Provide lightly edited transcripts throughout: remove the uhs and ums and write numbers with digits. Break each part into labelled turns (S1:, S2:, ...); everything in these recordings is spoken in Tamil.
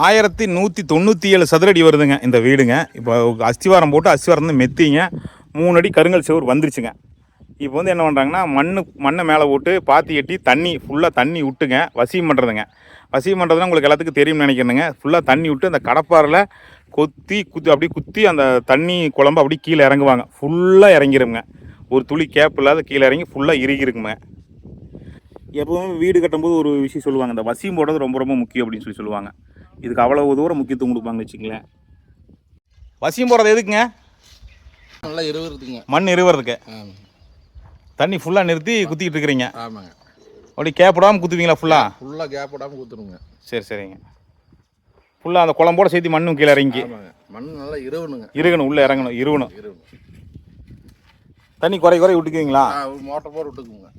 S1: 1197 சதுரடி வருதுங்க இந்த வீடுங்க. இப்போ அஸ்திவாரம் போட்டு அஸ்திவாரம் வந்து மெத்திங்க 3 அடி கருங்கல் செவுர் வந்துருச்சுங்க. இப்போ வந்து என்ன பண்ணுறாங்கன்னா மண்ணை மேலே போட்டு பாத்தி கட்டி தண்ணி ஃபுல்லாக தண்ணி விட்டுங்க வசியம் பண்ணுறதுங்க. வசியம் பண்ணுறதுனா உங்களுக்கு எல்லாத்துக்கும் தெரியும்னு நினைக்கிறேங்க. ஃபுல்லாக தண்ணி விட்டு அந்த கடப்பாரில் குத்தி அப்படியே குத்தி அந்த தண்ணி குழம்பு அப்படியே கீழே இறங்குவாங்க. ஃபுல்லாக இறங்கிருங்க. ஒரு துளி கேப் இல்லாத கீழே இறங்கி ஃபுல்லாக இறுகிருக்குங்க. எப்போவுமே வீடு கட்டும்போது ஒரு விஷயம் சொல்லுவாங்க, இந்த வசியம் போடுறது ரொம்ப ரொம்ப முக்கியம் அப்படின்னு சொல்லுவாங்க. இதுக்கு அவ்வளோ தூரம் முக்கியத்துவம் கொடுப்பாங்கன்னு வச்சுங்களேன். வசியம் போடுறது எதுக்குங்க?
S2: நல்லா இருவதுக்குங்க.
S1: மண் இருவதுக்கு தண்ணி ஃபுல்லாக நிறுத்தி குத்திக்கிட்டு இருக்கிறீங்க.
S2: ஆமாங்க.
S1: அப்படி கேப் விடாமல் குத்துவீங்களா?
S2: ஃபுல்லாக கேப் விடாமல் குத்துருங்க.
S1: சரிங்க. ஃபுல்லாக அந்த குழம்போட சேர்த்து மண்ணும் கீழே இறங்கி
S2: மண் நல்லா
S1: இருகணும் உள்ளே இறங்கணும் இருவணும். தண்ணி குறை விட்டுக்குவீங்களா?
S2: மோட்டர் போட விட்டுக்குங்க.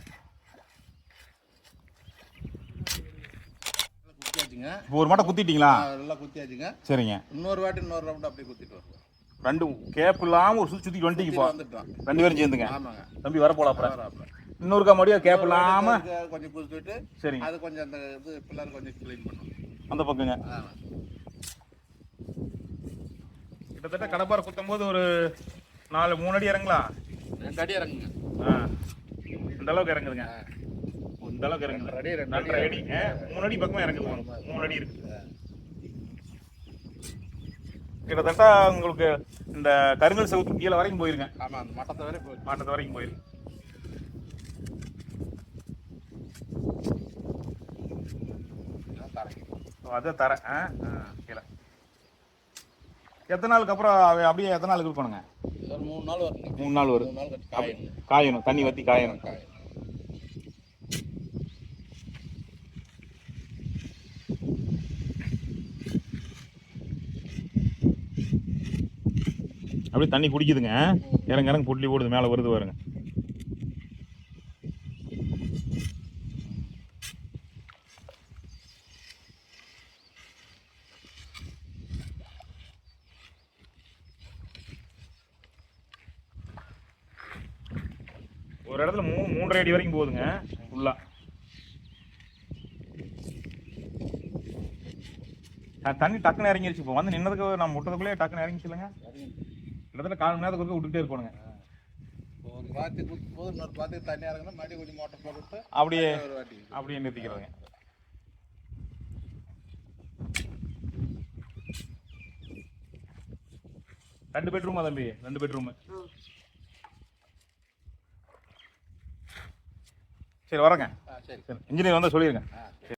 S1: ஒரு மாட்டை குத்திட்டீங்களா?
S2: நல்லா குத்தியாச்சுங்க.
S1: சரிங்க.
S2: இன்னொரு ரவுண்ட் அப்படியே குத்திட்டு வரலாம்.
S1: ரெண்டு கேப் இல்லாமல் ஒரு சுற்றி வந்துட்டு வந்துட்டோம். 2 பேரும் சேர்ந்துங்க.
S2: ஆமாங்க.
S1: தம்பி வர போலாம். இன்னொருக்கா மறுபடியும் கேப் இல்லாமல்
S2: கொஞ்சம் குதிச்சுட்டு சரிங்க. அது கொஞ்சம் அந்த இது பிள்ளைங்க கொஞ்சம் க்ளீன் பண்ணும்
S1: அந்த பக்கங்க. கிட்டத்தட்ட கடப்பாறை குத்தும் போது ஒரு 3 அடி இறங்கலாம்.
S2: 2 அடி இறங்குங்க.
S1: இந்த அளவுக்கு இறங்குதுங்க. இந்த அளவுக்கு இறங்குது. 2 அடிங்க. 3 அடி பக்கமாக இறங்குது. 3 அடி இருக்கு. கிட்டத்தட்ட உங்களுக்கு இந்த கருங்கல் செவுத்து கீழே வரைக்கும் போயிருங்க.
S2: ஆமாம், அந்த
S1: மட்டத்தை வரைக்கும் போயிருக்கு. அதை தரேன் கீழே. எத்தனை நாளுக்கு அப்புறம் அப்படியே எத்தனை நாளுக்கு இருக்கணுங்க?
S2: 3 நாள் வரும்.
S1: 3 நாள் வரும். காயணும். தண்ணி வற்றி காயணும். அப்படியே தண்ணி குடிக்குதுங்க. இறங்க புள்ளி போடுது, மேலே வருது பாருங்க. ஒரு இடத்துல 3.5 அடி வரைக்கும் போகுதுங்க ஃபுல்லா. தண்ணி டக்குன்னு இறங்கிருச்சு. இப்போ வந்து நின்னதுக்கு நம்ம முட்டதுக்குள்ளே டக்குன்னு இறங்கிச்சு இல்லைங்க. கிட்டத்தட்ட 1/4 மணி நேரத்துக்கு விட்டுக்கிட்டே இருப்பானுங்க.
S2: ஒரு பாத்தி குத்தும் போது இன்னொரு பாத்தி தண்ணி இறங்கினா மறுபடியும் கொஞ்சம் மோட்டர் போட்டு
S1: அப்படியே நிறுத்திக்கிறதுங்க. ரெண்டு பெட்ரூமா தம்பி? 2 பெட்ரூமு. சரி வரேங்க.
S2: சரி.
S1: இன்ஜினியர் வந்தால் சொல்லிடுங்க.